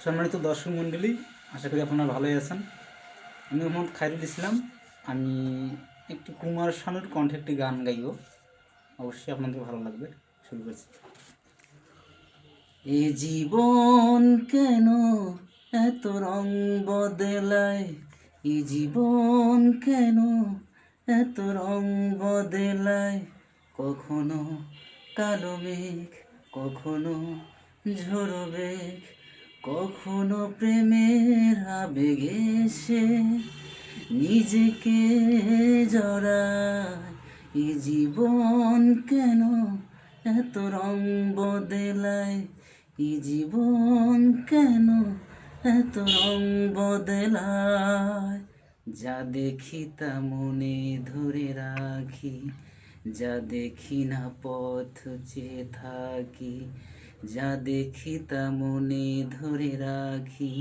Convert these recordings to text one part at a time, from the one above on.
সম্মানিত দর্শক মণ্ডলী, আশা করি আপনারা ভালোই আছেন। আমি মোহাম্মদ খায়রুল ইসলাম। আমি একটি কুমার শানুর কণ্ঠে একটি গান গাইব, অবশ্যই আপনাদের ভালো লাগবে। শুরু করছি। এ জীবন কেন এত রং বদলায়, এ জীবন কেন এত রং বদলায়, কখনো কালো মেঘ, কখনো ঝড়ো মেঘ, কখনো প্রেমের আবেগে সে নিজেকে জড়ায়। এ জীবন কেন এত রং বদলায়, এ জীবন কেন এত রং বদলায়। যা দেখি তা মনে ধরে রাখি, যা দেখি না পথ চেয়ে থাকি, যা দেখি তা মনে ধরে রাখি,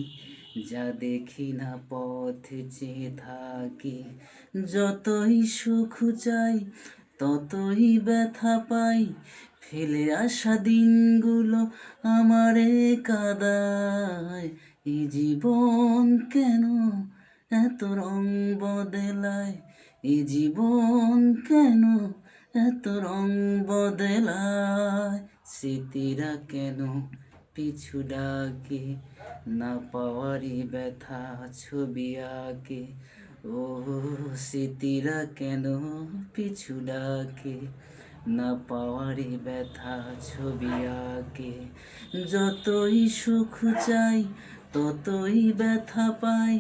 যা দেখি না পথ চেয়ে থাকি। যতই সুখ চাই ততই ব্যথা পাই, ফেলে আসা দিনগুলো আমারে কাঁদায়। এ জীবন কেন এত রং বদলায়, এ জীবন কেন এত রং বদলায়। স্মৃতিরা কেন পিছু ডাকে, না পাওয়ারই ব্যথা ছবি আঁকে। ও স্মৃতিরা কেন পিছু ডাকে, না পাওয়ারই ব্যথা ছবি আঁকে। যতই সুখ চাই ততই ব্যথা পাই,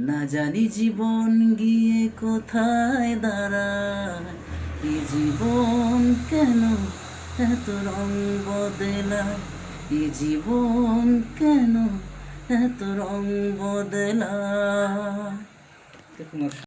না জানি জীবন গিয়ে কোথায় দাঁড়ায়। এ জীবন কেন এত রং বদলায়, এ জীবন কেন এত রং বদলায়।